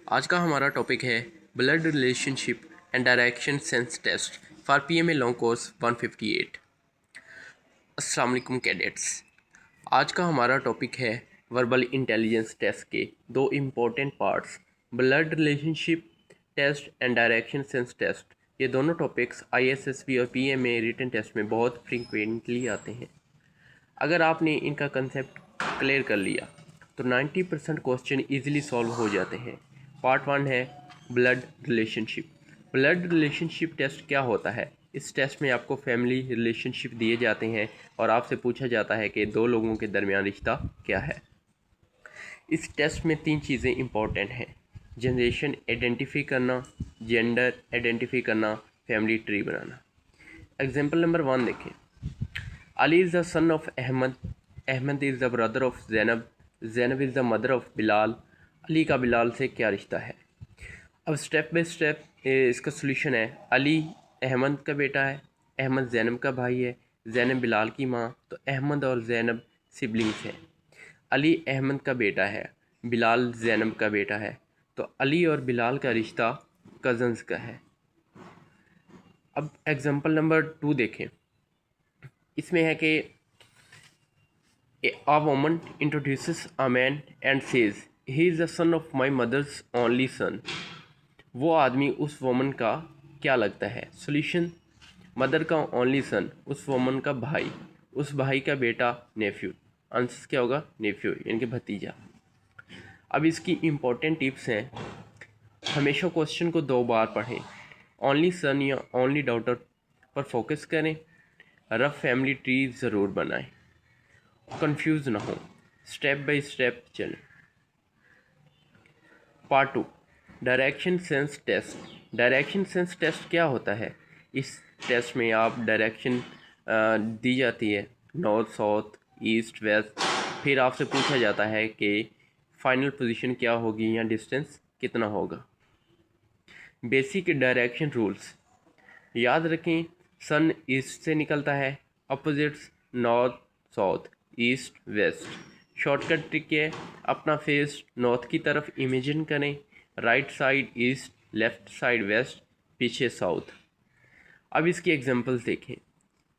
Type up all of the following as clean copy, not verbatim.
आज का हमारा टॉपिक है blood relationship and direction sense test for PMA long course 158। अस्सलाम वालेकुम कैडेट्स। आज का हमारा टॉपिक है वर्बल इंटेलिजेंस टेस्ट के दो important parts, blood relationship test and direction sense test. ये दोनों टॉपिक्स आईएसएसबी और पीएमए रिटन टेस्ट में बहुत फ्रीक्वेंटली आते हैं। अगर आपने इनका कंसेप्ट क्लियर कर लिया तो 90% क्वेश्चन ईजिली सॉल्व हो जाते हैं। पार्ट 1 है blood relationship. Blood relationship test क्या होता है? इस टेस्ट में आपको फैमिली रिलेशनशिप दिए जाते हैं और आपसे पूछा जाता है कि दो लोगों के दरमियान रिश्ता क्या है। इस टेस्ट में 3 चीज़ें इंपॉर्टेंट हैं: जनरेशन आइडेंटिफाई करना, जेंडर आइडेंटिफाई करना, फैमिली ट्री बनाना। एग्जाम्पल नंबर 1 देखें। Ali is the son of Ahmad. Ahmad is the brother of Zainab. Zainab is the mother of Bilal. Ali का बिलाल से क्या रिश्ता है? अब स्टेप बाय स्टेप इसका सोल्यूशन है। अली अहमद का बेटा है, अहमद जैनब का भाई है, जैनब बिलाल की माँ, तो अहमद और जैनब सिबलिंग्स हैं। अली अहमद का बेटा है, बिलाल जैनब का बेटा है, तो अली और बिलाल का रिश्ता कज़न्स का है। अब एग्जांपल नंबर 2 देखें। इसमें है कि A woman introduces a man and says, he is the son of my mother's only son. वो आदमी उस वोमन का क्या लगता है? सॉल्यूशन: मदर का ओनली सन, उस वोमन का भाई, उस भाई का बेटा, नेफ्यू। आंसर क्या होगा? नेफ्यू यानी कि भतीजा। अब इसकी इम्पोर्टेंट टिप्स हैं। हमेशा क्वेश्चन को 2 बार पढ़ें, ओनली सन या ओनली डॉटर पर फोकस करें, रफ फैमिली ट्री ज़रूर बनाएं, कंफ्यूज ना हो, स्टेप बाय स्टेप चलें। Part 2 direction sense test. Direction sense test क्या होता है? इस टेस्ट में आप डायरेक्शन दी जाती है, नॉर्थ साउथ ईस्ट वेस्ट, फिर आपसे पूछा जाता है कि फाइनल पोजीशन क्या होगी या डिस्टेंस कितना होगा। बेसिक डायरेक्शन रूल्स याद रखें। सन ईस्ट से निकलता है, opposites north south east west. Shortcut trick है, अपना फेस नॉर्थ की तरफ इमेजिन करें, right side east, left side west, पीछे साउथ। अब इसकी एग्जांपल्स देखें।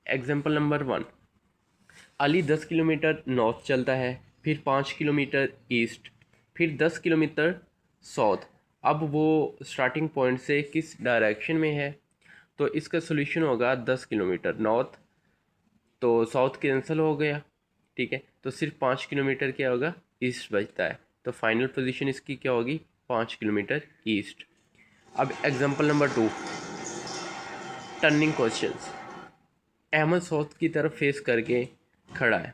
Example number 1, Ali 10 kilometre north चलता है, फिर 5 किलोमीटर ईस्ट, फिर 10 किलोमीटर साउथ। अब वो स्टार्टिंग पॉइंट से किस डायरेक्शन में है? तो इसका सोल्यूशन होगा 10 किलोमीटर नॉर्थ, तो साउथ कैंसिल हो गया, ठीक है, तो सिर्फ 5 किलोमीटर क्या होगा? ईस्ट बचता है, तो फाइनल पोजीशन इसकी क्या होगी? 5 किलोमीटर ईस्ट। अब example number 2, turning questions. Ahmed south की तरफ फेस करके खड़ा है,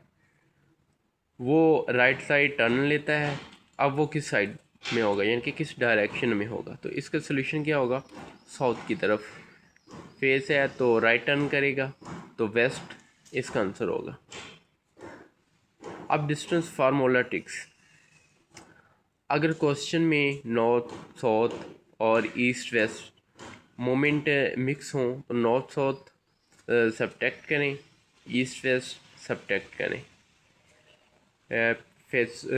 वो राइट साइड टर्न लेता है। अब वो किस साइड में होगा, यानी कि किस डायरेक्शन में होगा? तो इसका सोल्यूशन क्या होगा? साउथ की तरफ फेस है तो राइट टर्न करेगा, तो वेस्ट इसका आंसर होगा। अब डिस्टेंस फार्मूला ट्रिक्स। अगर क्वेश्चन में नॉर्थ साउथ और ईस्ट वेस्ट मोमेंट मिक्स हों तो नॉर्थ साउथ सब्ट्रैक्ट करें, ईस्ट वेस्ट सब्ट्रैक्ट करें।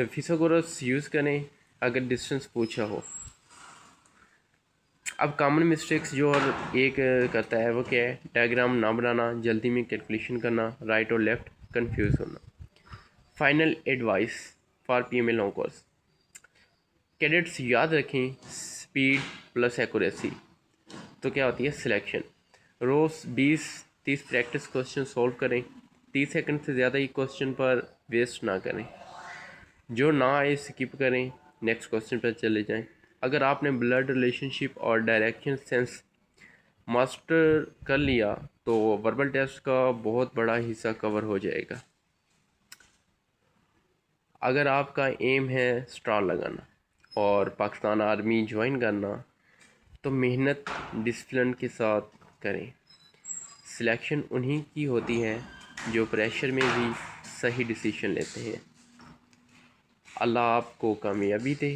फिथागोरस यूज़ करें अगर डिस्टेंस पूछा हो। अब कॉमन मिस्टेक्स जो और एक करता है वो क्या है? डायग्राम ना बनाना, जल्दी में कैलकुलेशन करना, राइट और लेफ़्ट कंफ्यूज होना। Final advice for PMA long course. Cadets याद रखें, स्पीड प्लस एक्यूरेसी तो क्या होती है? सिलेक्शन। रोज़ 20-30 प्रैक्टिस क्वेश्चन सॉल्व करें, 30 सेकंड से ज़्यादा ही क्वेश्चन पर वेस्ट ना करें, जो ना आए स्किप करें, नेक्स्ट क्वेश्चन पर चले जाएं। अगर आपने ब्लड रिलेशनशिप और डायरेक्शन सेंस मास्टर कर लिया तो वर्बल टेस्ट का बहुत बड़ा हिस्सा कवर हो जाएगा। अगर आपका एम है स्टार लगाना और पाकिस्तान आर्मी ज्वाइन करना तो मेहनत डिसिप्लिन के साथ करें। सिलेक्शन उन्हीं की होती है जो प्रेशर में भी सही डिसीजन लेते हैं। अल्लाह आपको कामयाबी दे।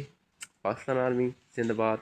पाकिस्तान आर्मी जिंदाबाद।